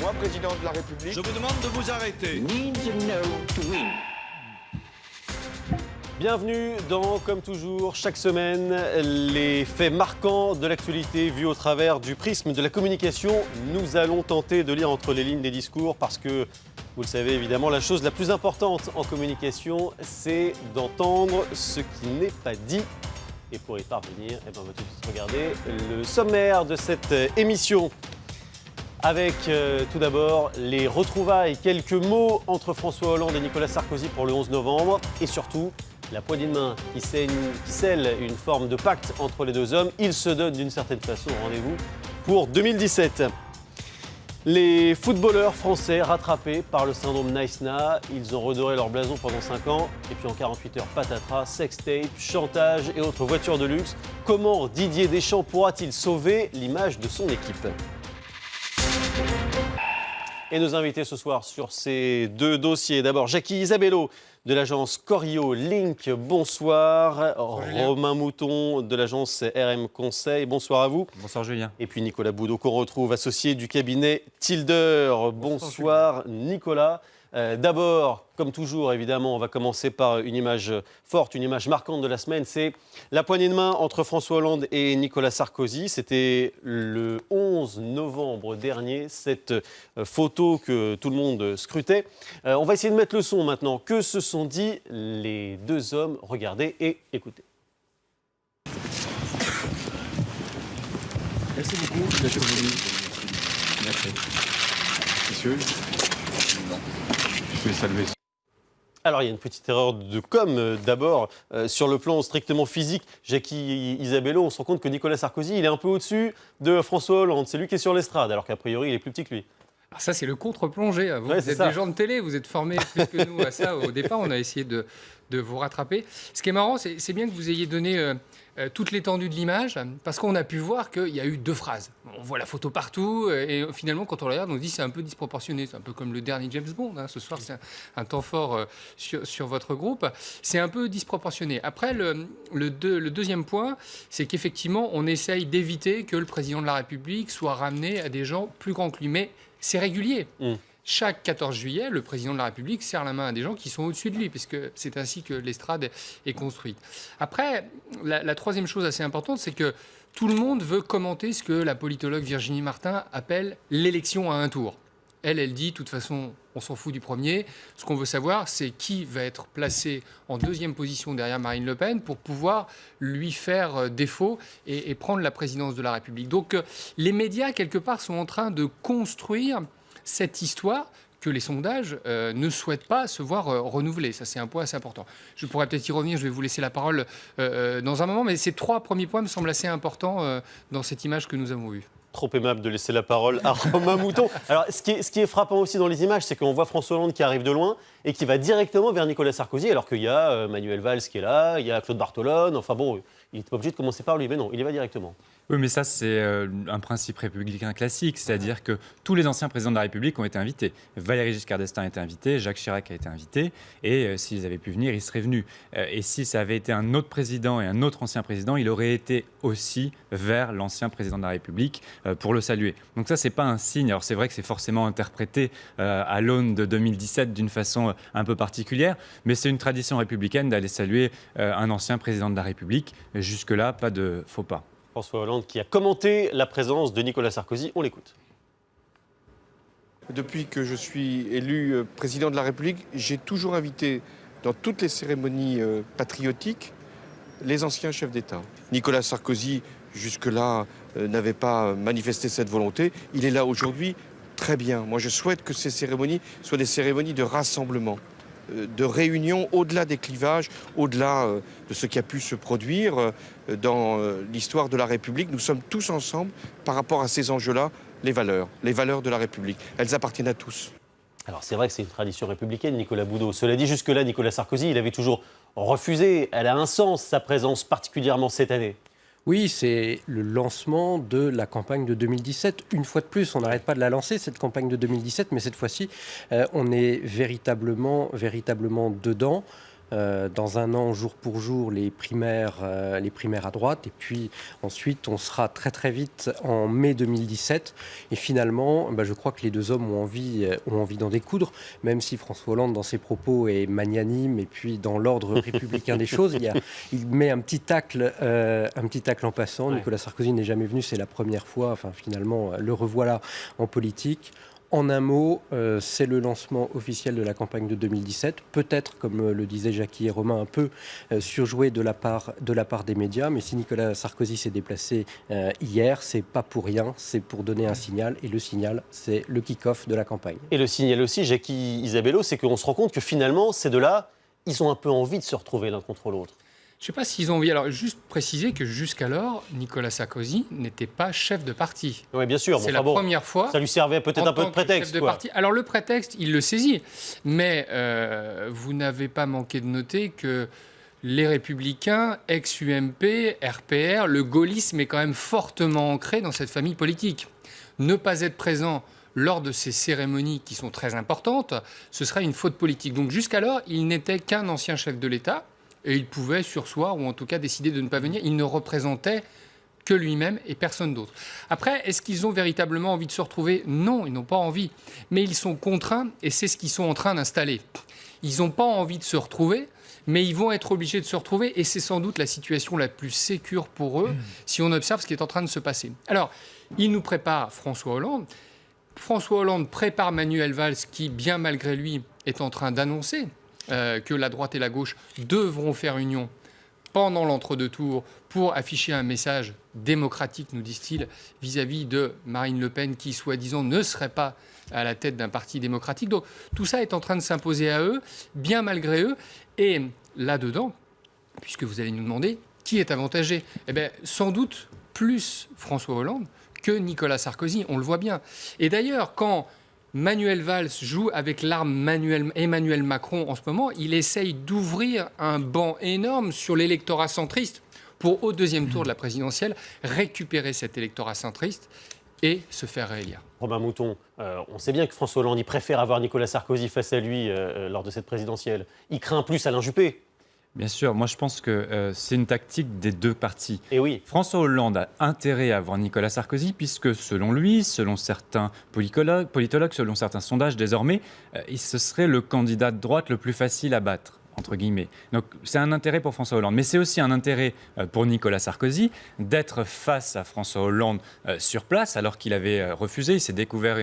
Moi, président de la République, je vous demande de vous arrêter. Bienvenue dans, comme toujours, chaque semaine, les faits marquants de l'actualité vus au travers du prisme de la communication. Nous allons tenter de lire entre les lignes des discours parce que, vous le savez évidemment, la chose la plus importante en communication, c'est d'entendre ce qui n'est pas dit. Et pour y parvenir, on va tout de suite regarder le sommaire de cette émission. Avec tout d'abord les retrouvailles, quelques mots entre François Hollande et Nicolas Sarkozy pour le 11 novembre. Et surtout, la poignée de main qui scelle une forme de pacte entre les deux hommes. Ils se donnent d'une certaine façon rendez-vous pour 2017. Les footballeurs français rattrapés par le syndrome Nice-Na, ils ont redoré leur blason pendant 5 ans. Et puis en 48 heures, patatras, sextape, chantage et autres voitures de luxe. Comment Didier Deschamps pourra-t-il sauver l'image de son équipe ? Et nos invités ce soir sur ces deux dossiers. D'abord, Jackie Isabello de l'agence Corio Link, bonsoir. Romain Mouton de l'agence RM Conseil, bonsoir à vous. Bonsoir Julien. Et puis Nicolas Boudot qu'on retrouve, associé du cabinet Tilder. Bonsoir Nicolas. D'abord, comme toujours, évidemment, on va commencer par une image forte, une image marquante de la semaine. C'est la poignée de main entre François Hollande et Nicolas Sarkozy. C'était le 11 novembre dernier, cette photo que tout le monde scrutait. On va essayer de mettre le son maintenant. Que se sont dit les deux hommes? Regardez et écoutez. Merci beaucoup d'être venu. Merci. Monsieur, je vais saluer. Alors, il y a une petite erreur de com. D'abord, sur le plan strictement physique, Jackie Isabello, on se rend compte que Nicolas Sarkozy, il est un peu au-dessus de François Hollande. C'est lui qui est sur l'estrade, alors qu'a priori, il est plus petit que lui. Alors ça, c'est le contre-plongé. Vous, Ouais, vous êtes ça. des gens de télé, vous êtes formés plus que nous à ça. Au départ, on a essayé de vous rattraper. Ce qui est marrant, c'est bien que vous ayez donné toute l'étendue de l'image, parce qu'on a pu voir qu'il y a eu 2 phrases. On voit la photo partout, et finalement, quand on la regarde, on se dit c'est un peu disproportionné. C'est un peu comme le dernier James Bond. Ce soir, c'est un temps fort sur votre groupe. C'est un peu disproportionné. Après, le deuxième point, c'est qu'effectivement, on essaye d'éviter que le président de la République soit ramené à des gens plus grands que lui. Mais c'est régulier. Chaque 14 juillet, le président de la République serre la main à des gens qui sont au-dessus de lui, puisque c'est ainsi que l'estrade est construite. Après, la troisième chose assez importante, c'est que tout le monde veut commenter ce que la politologue Virginie Martin appelle l'élection à un tour. Elle dit, de toute façon, on s'en fout du premier. Ce qu'on veut savoir, c'est qui va être placé en deuxième position derrière Marine Le Pen pour pouvoir lui faire défaut et prendre la présidence de la République. Donc, les médias, quelque part, sont en train de construire cette histoire que les sondages ne souhaitent pas se voir renouveler. Ça, c'est un point assez important. Je pourrais peut-être y revenir, je vais vous laisser la parole dans un moment, mais ces 3 premiers points me semblent assez importants dans cette image que nous avons vue. Trop aimable de laisser la parole à Romain Mouton. Alors, ce qui est frappant aussi dans les images, c'est qu'on voit François Hollande qui arrive de loin et qui va directement vers Nicolas Sarkozy, alors qu'il y a Manuel Valls qui est là, il y a Claude Barthelone. Enfin bon, il n'était pas obligé de commencer par lui, mais non, il y va directement. Oui, mais ça, c'est un principe républicain classique, c'est-à-dire que tous les anciens présidents de la République ont été invités. Valéry Giscard d'Estaing a été invité, Jacques Chirac a été invité, et s'ils avaient pu venir, ils seraient venus. Et si ça avait été un autre président et un autre ancien président, il aurait été aussi vers l'ancien président de la République pour le saluer. Donc ça, c'est pas un signe. Alors c'est vrai que c'est forcément interprété à l'aune de 2017 d'une façon un peu particulière, mais c'est une tradition républicaine d'aller saluer un ancien président de la République. Jusque-là, pas de faux pas. François Hollande qui a commenté la présence de Nicolas Sarkozy. On l'écoute. depuis que je suis élu président de la République, j'ai toujours invité dans toutes les cérémonies patriotiques les anciens chefs d'État. Nicolas Sarkozy, jusque-là, n'avait pas manifesté cette volonté. Il est là aujourd'hui, très bien. Moi, je souhaite que ces cérémonies soient des cérémonies de rassemblement, de réunion au-delà des clivages, au-delà de ce qui a pu se produire dans l'histoire de la République. Nous sommes tous ensemble par rapport à ces enjeux-là, les valeurs de la République. Elles appartiennent à tous. Alors c'est vrai que c'est une tradition républicaine, Nicolas Boudot. Cela dit, jusque-là, Nicolas Sarkozy, il avait toujours refusé. Elle a un sens, sa présence, particulièrement cette année. Oui, c'est le lancement de la campagne de 2017. Une fois de plus, on n'arrête pas de la lancer, cette campagne de 2017, mais cette fois-ci, on est véritablement dedans. dans un an, jour pour jour, les primaires à droite. Et puis ensuite, on sera très très vite en mai 2017. Et finalement, je crois que les deux hommes ont envie d'en découdre, même si François Hollande, dans ses propos, est magnanime. Et puis, dans l'ordre républicain des choses, il met un petit tacle en passant. Ouais. Nicolas Sarkozy n'est jamais venu, c'est la première fois. Enfin, finalement, le revoilà en politique. En un mot, c'est le lancement officiel de la campagne de 2017. Peut-être, comme le disaient Jackie et Romain, un peu surjoué de la part des médias. Mais si Nicolas Sarkozy s'est déplacé hier, c'est pas pour rien. C'est pour donner un signal. Et le signal, c'est le kick-off de la campagne. Et le signal aussi, Jackie Isabello, c'est qu'on se rend compte que finalement, ces deux-là, ils ont un peu envie de se retrouver l'un contre l'autre. Je ne sais pas s'ils ont envie. Alors, juste préciser que jusqu'alors, Nicolas Sarkozy n'était pas chef de parti. Oui, bien sûr. C'est la première fois. Ça lui servait peut-être un peu de prétexte. Parti. Alors, le prétexte, il le saisit. Mais vous n'avez pas manqué de noter que les Républicains, ex-UMP, RPR, le gaullisme est quand même fortement ancré dans cette famille politique. Ne pas être présent lors de ces cérémonies qui sont très importantes, ce serait une faute politique. Donc, jusqu'alors, il n'était qu'un ancien chef de l'État. Et il pouvait surseoir ou en tout cas décider de ne pas venir. Il ne représentait que lui-même et personne d'autre. Après, est-ce qu'ils ont véritablement envie de se retrouver ? Non, ils n'ont pas envie. Mais ils sont contraints et c'est ce qu'ils sont en train d'installer. Ils n'ont pas envie de se retrouver, mais ils vont être obligés de se retrouver et c'est sans doute la situation la plus sécure pour eux si on observe ce qui est en train de se passer. Alors, il nous prépare François Hollande. François Hollande prépare Manuel Valls qui, bien malgré lui, est en train d'annoncer que la droite et la gauche devront faire union pendant l'entre-deux tours pour afficher un message démocratique, nous disent-ils, vis-à-vis de Marine Le Pen qui, soi-disant, ne serait pas à la tête d'un parti démocratique. Donc tout ça est en train de s'imposer à eux, bien malgré eux. Et là-dedans, puisque vous allez nous demander qui est avantagé, eh bien, sans doute plus François Hollande que Nicolas Sarkozy, on le voit bien. Et d'ailleurs, quand Manuel Valls joue avec l'arme Emmanuel Macron en ce moment, il essaye d'ouvrir un banc énorme sur l'électorat centriste pour, au deuxième tour de la présidentielle, récupérer cet électorat centriste et se faire réélire. Romain Mouton, on sait bien que François Hollande il préfère avoir Nicolas Sarkozy face à lui lors de cette présidentielle. Il craint plus Alain Juppé. Bien sûr, moi je pense que c'est une tactique des deux partis. Et oui. François Hollande a intérêt à avoir Nicolas Sarkozy puisque selon lui, selon certains politologues, selon certains sondages désormais, ce serait le candidat de droite le plus facile à battre, entre guillemets. Donc c'est un intérêt pour François Hollande. Mais c'est aussi un intérêt pour Nicolas Sarkozy d'être face à François Hollande sur place alors qu'il avait refusé. Il s'est découvert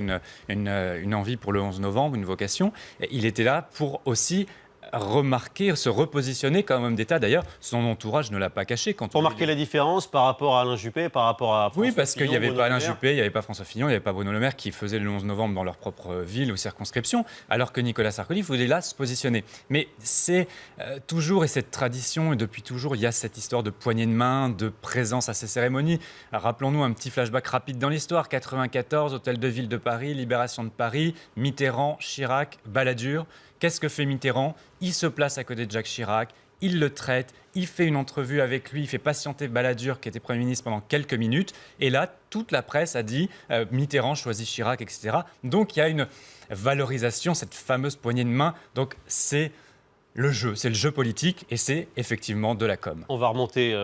une envie pour le 11 novembre, une vocation. Et il était là pour aussi remarquer, se repositionner comme homme d'État. D'ailleurs, son entourage ne l'a pas caché. Pour marquer la différence par rapport à Alain Juppé, par rapport à François Oui, parce qu'il n'y avait Fillon, pas Alain Bruno Le Maire. Juppé, il n'y avait pas François Fillon, il n'y avait pas Bruno Le Maire qui faisaient le 11 novembre dans leur propre ville ou circonscription, alors que Nicolas Sarkozy voulait là se positionner. Mais c'est toujours, et cette tradition, et depuis toujours, il y a cette histoire de poignée de main, de présence à ces cérémonies. Alors, rappelons-nous un petit flashback rapide dans l'histoire. 94, Hôtel de Ville de Paris, Libération de Paris, Mitterrand, Chirac, Balladur. Qu'est-ce que fait Mitterrand ? Il se place à côté de Jacques Chirac, il le traite, il fait une entrevue avec lui, il fait patienter Balladur qui était Premier ministre pendant quelques minutes. Et là, toute la presse a dit Mitterrand choisit Chirac, etc. Donc il y a une valorisation, cette fameuse poignée de main. Donc c'est le jeu politique et c'est effectivement de la com. On va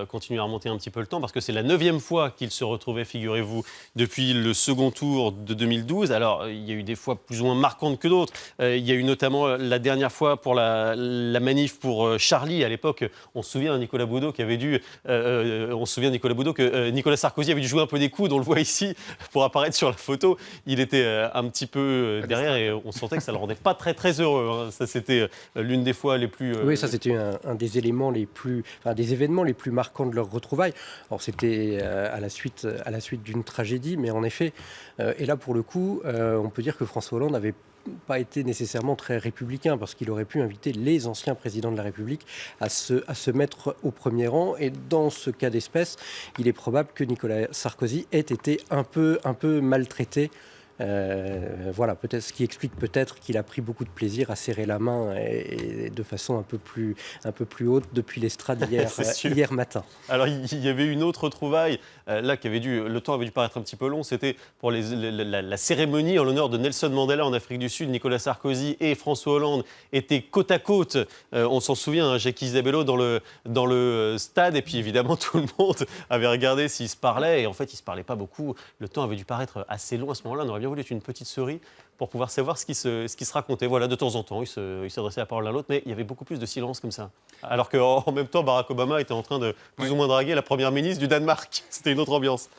continuer à remonter un petit peu le temps parce que c'est la 9e fois qu'ils se retrouvaient, figurez-vous, depuis le second tour de 2012. Alors, il y a eu des fois plus ou moins marquantes que d'autres. Il y a eu notamment la dernière fois pour la manif pour Charlie. À l'époque, on se souvient de Nicolas Boudot qui avait dû... que Nicolas Sarkozy avait dû jouer un peu des coudes. On le voit ici pour apparaître sur la photo. Il était un petit peu derrière et on sentait que ça ne le rendait pas très, très heureux. Hein. Ça, c'était l'une des fois les plus... Oui, ça c'était un des éléments des événements les plus marquants de leur retrouvailles. Alors c'était à la suite d'une tragédie, mais en effet, et là pour le coup, on peut dire que François Hollande n'avait pas été nécessairement très républicain parce qu'il aurait pu inviter les anciens présidents de la République à se mettre au premier rang. Et dans ce cas d'espèce, il est probable que Nicolas Sarkozy ait été un peu maltraité Voilà, peut-être ce qui explique peut-être qu'il a pris beaucoup de plaisir à serrer la main et de façon un peu plus haute depuis l'estrade hier matin. Alors, il y avait une autre trouvaille, là, le temps avait dû paraître un petit peu long, c'était pour la cérémonie en l'honneur de Nelson Mandela en Afrique du Sud. Nicolas Sarkozy et François Hollande étaient côte à côte. On s'en souvient, hein, Jackie Isabello dans le stade, et puis évidemment, tout le monde avait regardé s'ils se parlaient, et en fait, ils ne se parlaient pas beaucoup. Le temps avait dû paraître assez long à ce moment-là. On aurait bien voulu être une petite souris pour pouvoir savoir ce qui se racontait. Voilà, de temps en temps, ils s'adressaient la parole l'un à l'autre, mais il y avait beaucoup plus de silence comme ça. Alors qu'en même temps, Barack Obama était en train de plus ou moins draguer la première ministre du Danemark. C'était une autre ambiance.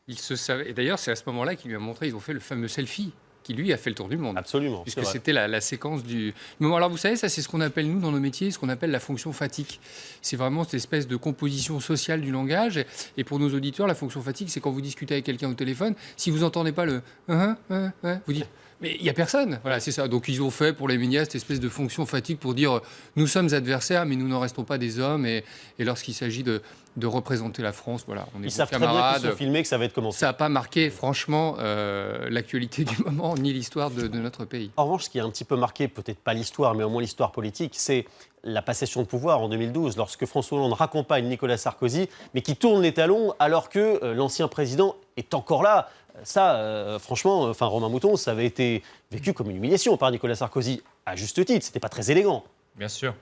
Il se savait. Et d'ailleurs, c'est à ce moment-là qu'il lui a montré, ils ont fait le fameux selfie qui, lui, a fait le tour du monde. Absolument. Puisque c'était la séquence du moment. Alors, vous savez, ça, c'est ce qu'on appelle, nous, dans nos métiers, ce qu'on appelle la fonction fatigue. C'est vraiment cette espèce de composition sociale du langage. Et pour nos auditeurs, la fonction fatigue, c'est quand vous discutez avec quelqu'un au téléphone, si vous n'entendez pas le vous dites mais il n'y a personne. Voilà, c'est ça. Donc, ils ont fait pour les médias cette espèce de fonction fatigue pour dire nous sommes adversaires, mais nous n'en restons pas des hommes. Et lorsqu'il s'agit de représenter la France, voilà, on est ils savent camarades. Très bien qu'ils sont filmés, que ça va être commencé. Ça n'a pas marqué, franchement, l'actualité du moment, ni l'histoire de notre pays. En revanche, ce qui a un petit peu marqué, peut-être pas l'histoire, mais au moins l'histoire politique, c'est la passation de pouvoir en 2012, lorsque François Hollande raccompagne Nicolas Sarkozy, mais qui tourne les talons alors que l'ancien président est encore là. Ça, franchement, Romain Mouton, ça avait été vécu comme une humiliation par Nicolas Sarkozy, à juste titre. C'était pas très élégant. Bien sûr.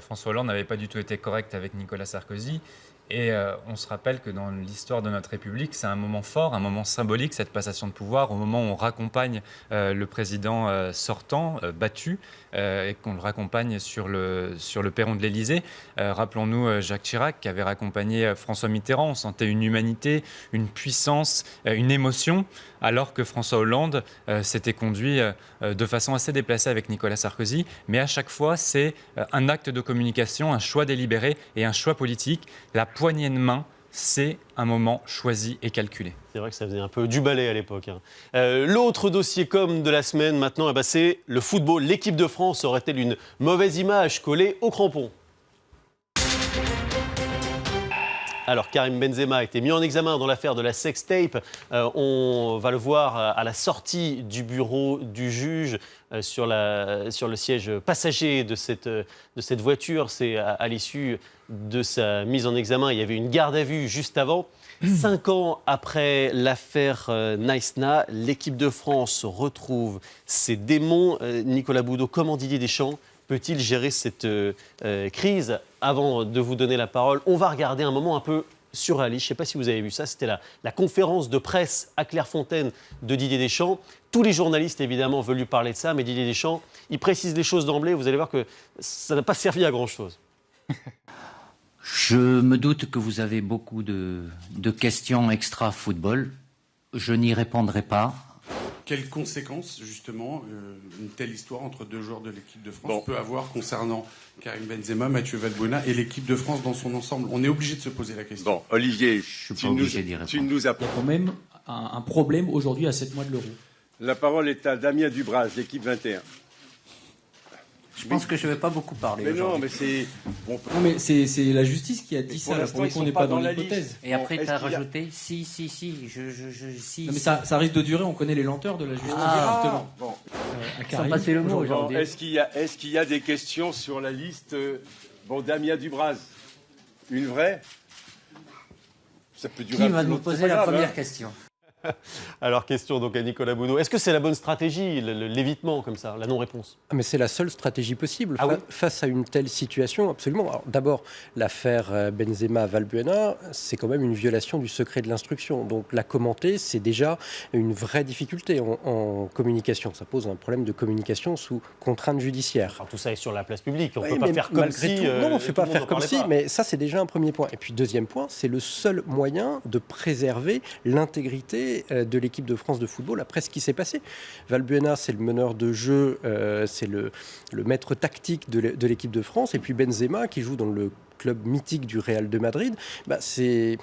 François Hollande n'avait pas du tout été correct avec Nicolas Sarkozy. Et on se rappelle que dans l'histoire de notre République, c'est un moment fort, un moment symbolique, cette passation de pouvoir, au moment où on raccompagne le président sortant, battu, et qu'on le raccompagne sur le perron de l'Élysée. Rappelons-nous Jacques Chirac qui avait raccompagné François Mitterrand. On sentait une humanité, une puissance, une émotion, alors que François Hollande s'était conduit de façon assez déplacée avec Nicolas Sarkozy. Mais à chaque fois, c'est un acte de communication, un choix délibéré et un choix politique. La poignée de main, c'est un moment choisi et calculé. C'est vrai que ça faisait un peu du balai à l'époque. L'autre dossier com de la semaine maintenant, c'est le football. L'équipe de France aurait-elle une mauvaise image collée au crampon ? Alors, Karim Benzema a été mis en examen dans l'affaire de la sextape. On va le voir à la sortie du bureau du juge sur le siège passager de cette voiture. C'est à l'issue de sa mise en examen. Il y avait une garde à vue juste avant. 5 ans après l'affaire Nice-Na, l'équipe de France retrouve ses démons. Nicolas Boudot, comment Didier Deschamps peut-il gérer cette crise ? Avant de vous donner la parole, on va regarder un moment un peu surréaliste. Je ne sais pas si vous avez vu ça, c'était la conférence de presse à Clairefontaine de Didier Deschamps. Tous les journalistes, évidemment, veulent lui parler de ça, mais Didier Deschamps, il précise les choses d'emblée. Vous allez voir que ça n'a pas servi à grand-chose. Je me doute que vous avez beaucoup de questions extra-football. Je n'y répondrai pas. Quelles conséquences, justement, une telle histoire entre deux joueurs de l'équipe de France peut avoir concernant Karim Benzema, Mathieu Valbuena et l'équipe de France dans son ensemble ? On est obligé de se poser la question. Bon, Olivier, je suis pas obligé d'y répondre. Il y a quand même un problème aujourd'hui à 7 mois de l'Euro. La parole est à Damien Dubras, l'équipe 21. Je pense que je ne vais pas beaucoup parler. Mais non, mais c'est... Non, mais c'est la justice qui a dit ça. Là, pour le coup, on n'est pas dans l'hypothèse. Et après, tu as rajouté si. Si. Non, mais ça risque de durer. On connaît les lenteurs de la justice, justement. Bon. Sans passer le mot aujourd'hui. Est-ce qu'il y a des questions sur la liste Damien Dubras, une vraie ? Ça peut durer. Qui va nous poser la première question ? Alors, question donc à Nicolas Boudot. Est-ce que c'est la bonne stratégie, l'évitement comme ça, la non-réponse ? Mais c'est la seule stratégie possible oui face à une telle situation, absolument. Alors, d'abord, l'affaire Benzema-Valbuena, c'est quand même une violation du secret de l'instruction. Donc la commenter, c'est déjà une vraie difficulté en communication. Ça pose un problème de communication sous contrainte judiciaire. Alors, tout ça est sur la place publique. On ne peut pas faire comme si... non, on ne fait pas faire comme si, mais ça, c'est déjà un premier point. Et puis, deuxième point, c'est le seul moyen de préserver l'intégrité de l'équipe de France de football après ce qui s'est passé. Valbuena, c'est le meneur de jeu, c'est le maître tactique de l'équipe de France, et puis Benzema qui joue dans le club mythique du Real de Madrid, c'est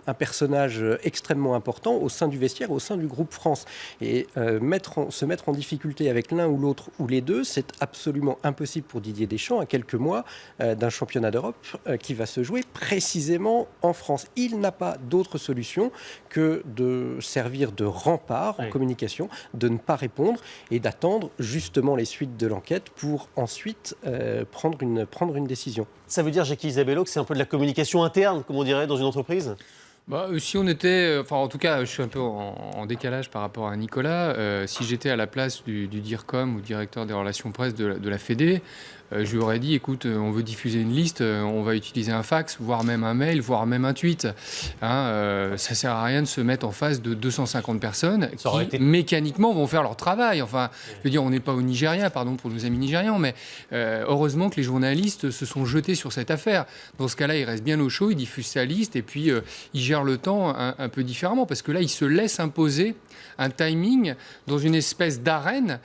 un personnage extrêmement important au sein du vestiaire, au sein du groupe France. Et se mettre en difficulté avec l'un ou l'autre ou les deux, c'est absolument impossible pour Didier Deschamps à quelques mois d'un championnat d'Europe qui va se jouer précisément en France. Il n'a pas d'autre solution que de servir de rempart en communication, de ne pas répondre et d'attendre justement les suites de l'enquête pour ensuite prendre une décision. Ça veut dire, Jackie Isabello, que c'est un peu de la communication interne, comme on dirait, dans une entreprise ? Si on était, en tout cas, je suis un peu en décalage par rapport à Nicolas. Si j'étais à la place du DIRCOM ou directeur des relations presse de la Fédé, je lui aurais dit, écoute, on veut diffuser une liste, on va utiliser un fax, voire même un mail, voire même un tweet. Ça sert à rien de se mettre en face de 250 personnes qui, mécaniquement, vont faire leur travail. Enfin, je veux dire, on n'est pas au Nigeria, pardon pour nos amis nigérians, mais heureusement que les journalistes se sont jetés sur cette affaire. Dans ce cas-là, il reste bien au chaud, il diffuse sa liste et puis il gère le temps un peu différemment, parce que là, il se laisse imposer un timing dans une espèce d'arène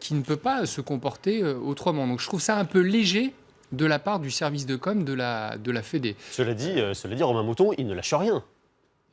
qui ne peut pas se comporter autrement. Donc je trouve ça un peu léger de la part du service de com de la Fédé. Cela dit, Romain Mouton, il ne lâche rien.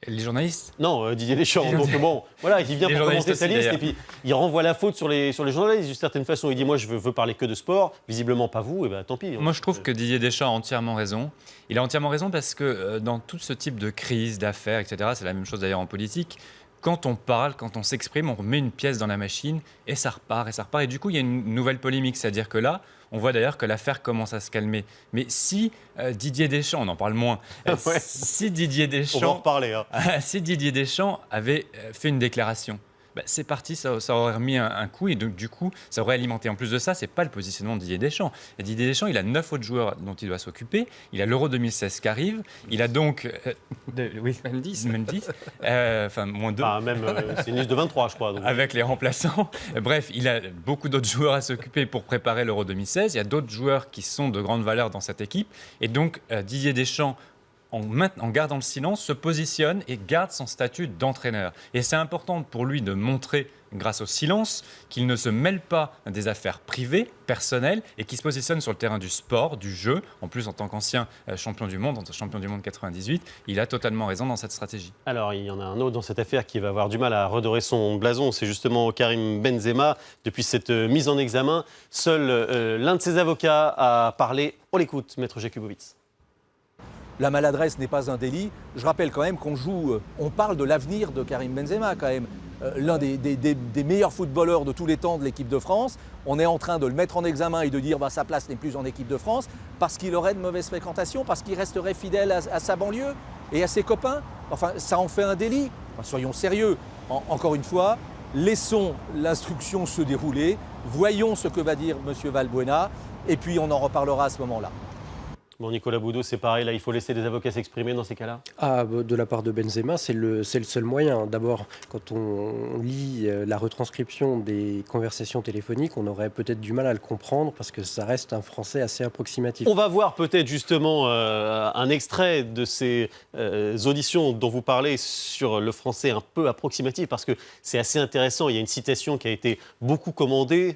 Les journalistes ? Non, Didier Deschamps. Donc bon, voilà, il vient pour commenter sa liste et puis il renvoie la faute sur les journalistes d'une certaine façon. Il dit, moi je veux parler que de sport, visiblement pas vous, et ben tant pis. Moi je trouve que Didier Deschamps a entièrement raison. Il a entièrement raison parce que dans tout ce type de crise, d'affaires, etc., c'est la même chose d'ailleurs en politique. Quand on parle, quand on s'exprime, on remet une pièce dans la machine et ça repart, et ça repart. Et du coup, il y a une nouvelle polémique. C'est-à-dire que là, on voit d'ailleurs que l'affaire commence à se calmer. Mais si Didier Deschamps, on en parle moins, si Didier Deschamps, on va en reparler, si Didier Deschamps avait fait une déclaration, c'est parti, ça aurait remis un coup et donc, du coup, ça aurait alimenté. En plus de ça, c'est pas le positionnement de Didier Deschamps. Et Didier Deschamps, il a 9 autres joueurs dont il doit s'occuper. Il a l'Euro 2016 qui arrive. Il a donc... oui, même 10. Même 10. Enfin, moins 2. C'est une liste de 23, je crois. Donc. Avec les remplaçants. Bref, il a beaucoup d'autres joueurs à s'occuper pour préparer l'Euro 2016. Il y a d'autres joueurs qui sont de grande valeur dans cette équipe. Et donc, Didier Deschamps, en gardant le silence, se positionne et garde son statut d'entraîneur. Et c'est important pour lui de montrer, grâce au silence, qu'il ne se mêle pas des affaires privées, personnelles, et qu'il se positionne sur le terrain du sport, du jeu. En plus, en tant qu'ancien champion du monde 98, il a totalement raison dans cette stratégie. Alors, il y en a un autre dans cette affaire qui va avoir du mal à redorer son blason. C'est justement Karim Benzema. Depuis cette mise en examen, seul l'un de ses avocats a parlé. On l'écoute, Maître Jakubowicz. La maladresse n'est pas un délit. Je rappelle quand même on parle de l'avenir de Karim Benzema quand même. L'un des meilleurs footballeurs de tous les temps de l'équipe de France. On est en train de le mettre en examen et de dire sa place n'est plus en équipe de France parce qu'il aurait de mauvaises fréquentations, parce qu'il resterait fidèle à sa banlieue et à ses copains. Enfin, ça en fait un délit. Enfin, soyons sérieux. Encore une fois, laissons l'instruction se dérouler. Voyons ce que va dire M. Valbuena et puis on en reparlera à ce moment-là. Bon, Nicolas Boudot, c'est pareil, là, il faut laisser des avocats s'exprimer dans ces cas-là ? De la part de Benzema, c'est le seul moyen. D'abord, quand on lit la retranscription des conversations téléphoniques, on aurait peut-être du mal à le comprendre parce que ça reste un français assez approximatif. On va voir peut-être justement un extrait de ces auditions dont vous parlez sur le français un peu approximatif parce que c'est assez intéressant. Il y a une citation qui a été beaucoup commentée.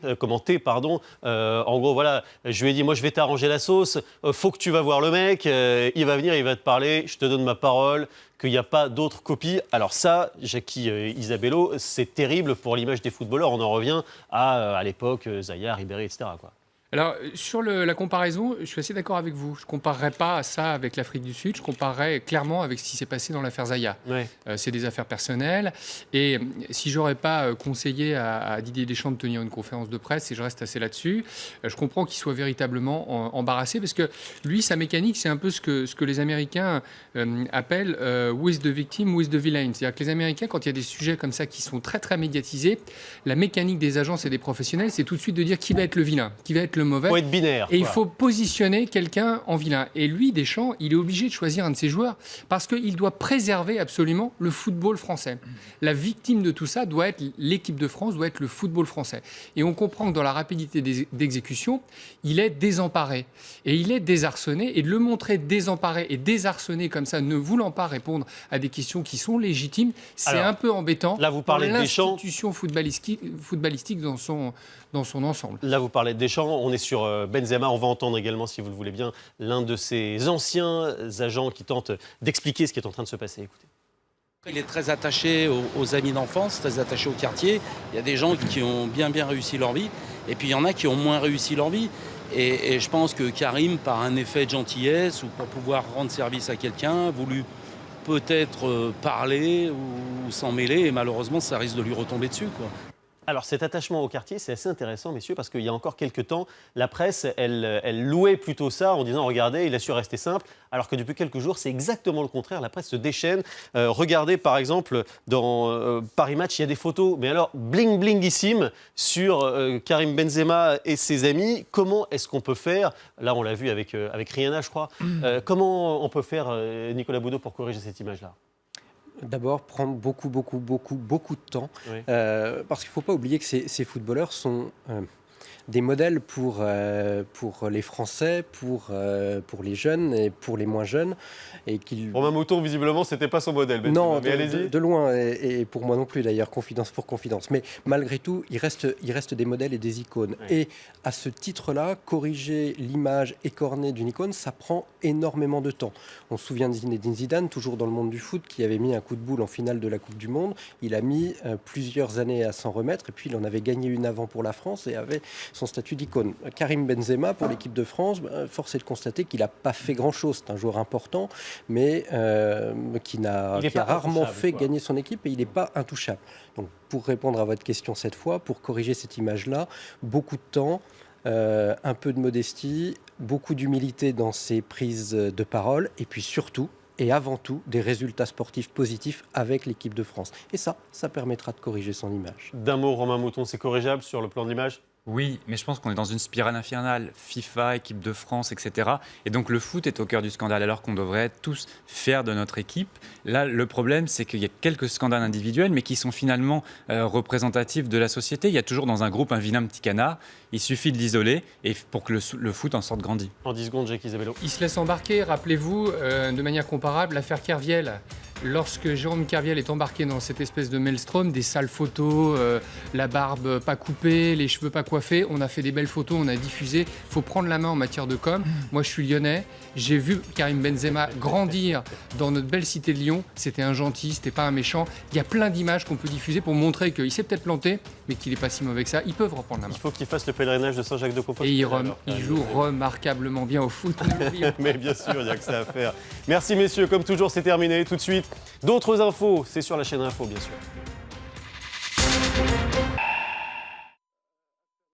En gros, voilà, je lui ai dit, moi je vais t'arranger la sauce, faut que tu vas voir le mec, il va venir, il va te parler, je te donne ma parole, qu'il n'y a pas d'autres copies. Alors ça, Jackie Isabello, c'est terrible pour l'image des footballeurs. On en revient à l'époque, Zaya, Ribéry, etc. quoi. Alors, sur la comparaison, je suis assez d'accord avec vous. Je ne comparerais pas ça avec l'Afrique du Sud. Je comparerais clairement avec ce qui s'est passé dans l'affaire Zaya. Ouais. C'est des affaires personnelles. Et si je n'aurais pas conseillé à Didier Deschamps de tenir une conférence de presse, et je reste assez là-dessus, je comprends qu'il soit véritablement embarrassé. Parce que lui, sa mécanique, c'est un peu ce que les Américains appellent « who is the victim, who is the villain ». C'est-à-dire que les Américains, quand il y a des sujets comme ça qui sont très, très médiatisés, la mécanique des agences et des professionnels, c'est tout de suite de dire qui va être le vilain, qui va être le mauvais. Il faut être binaire. Et il faut positionner quelqu'un en vilain. Et lui, Deschamps, il est obligé de choisir un de ses joueurs parce qu'il doit préserver absolument le football français. La victime de tout ça doit être l'équipe de France, doit être le football français. Et on comprend que dans la rapidité d'exécution, il est désemparé. Et il est désarçonné. Et de le montrer désemparé et désarçonné comme ça, ne voulant pas répondre à des questions qui sont légitimes, c'est un peu embêtant. Là, vous parlez de Deschamps. L'institution footballistique dans son ensemble. Là, vous parlez de Deschamps. On est sur Benzema. On va entendre également, si vous le voulez bien, l'un de ses anciens agents qui tente d'expliquer ce qui est en train de se passer. Écoutez. Il est très attaché aux amis d'enfance, très attaché au quartier. Il y a des gens qui ont bien réussi leur vie, et puis il y en a qui ont moins réussi leur vie. Et je pense que Karim, par un effet de gentillesse ou pour pouvoir rendre service à quelqu'un, a voulu peut-être parler ou s'en mêler, et malheureusement, ça risque de lui retomber dessus, quoi. Alors cet attachement au quartier, c'est assez intéressant, messieurs, parce qu'il y a encore quelques temps, la presse, elle louait plutôt ça en disant « Regardez, il a su rester simple », alors que depuis quelques jours, c'est exactement le contraire. La presse se déchaîne. Regardez, par exemple, dans Paris Match, il y a des photos, mais alors bling-blingissimes sur Karim Benzema et ses amis. Comment est-ce qu'on peut faire, là on l'a vu avec Rihanna, je crois, comment on peut faire, Nicolas Boudot, pour corriger cette image-là ? D'abord, prendre beaucoup de temps. Oui. Parce qu'il ne faut pas oublier que ces footballeurs sont des modèles pour les Français, pour les jeunes et pour les moins jeunes. Romain Mouton, visiblement, ce n'était pas son modèle. Non, de loin, et pour moi non plus d'ailleurs, confidence pour confidence. Mais malgré tout, il reste des modèles et des icônes. Oui. Et à ce titre-là, corriger l'image écornée d'une icône, ça prend énormément de temps. On se souvient de Zinedine Zidane, toujours dans le monde du foot, qui avait mis un coup de boule en finale de la Coupe du Monde. Il a mis plusieurs années à s'en remettre, et puis il en avait gagné une avant pour la France et avait son statut d'icône. Karim Benzema, pour l'équipe de France, force est de constater qu'il n'a pas fait grand-chose. C'est un joueur important, mais qui a rarement fait gagner son équipe, et il n'est pas intouchable. Donc, pour répondre à votre question cette fois, pour corriger cette image-là, beaucoup de temps, un peu de modestie, beaucoup d'humilité dans ses prises de parole, et puis surtout, et avant tout, des résultats sportifs positifs avec l'équipe de France. Et ça permettra de corriger son image. D'un mot, Romain Mouton, c'est corrigeable sur le plan de l'image ? Oui, mais je pense qu'on est dans une spirale infernale. FIFA, équipe de France, etc. Et donc le foot est au cœur du scandale, alors qu'on devrait être tous fiers de notre équipe. Là, le problème, c'est qu'il y a quelques scandales individuels, mais qui sont finalement représentatifs de la société. Il y a toujours dans un groupe un vilain petit canard. Il suffit de l'isoler et pour que le foot en sorte grandi. En 10 secondes, Jacques Isabello. Il se laisse embarquer. Rappelez-vous, de manière comparable, l'affaire Kerviel. Lorsque Jérôme Kerviel est embarqué dans cette espèce de maelstrom, des sales photos, la barbe pas coupée, les cheveux pas coiffés, on a fait des belles photos, on a diffusé. Il faut prendre la main en matière de com. Moi, je suis lyonnais. J'ai vu Karim Benzema grandir dans notre belle cité de Lyon. C'était un gentil, c'était pas un méchant. Il y a plein d'images qu'on peut diffuser pour montrer qu'il s'est peut-être planté, mais qu'il n'est pas si mauvais que ça. Ils peuvent reprendre la main. Il faut qu'il fasse le pèlerinage de Saint-Jacques-de-Compostelle. Et il joue remarquablement bien au foot. Mais bien sûr, il n'y a que ça à faire. Merci messieurs, comme toujours, c'est terminé. Tout de suite, d'autres infos, c'est sur la chaîne Info, bien sûr.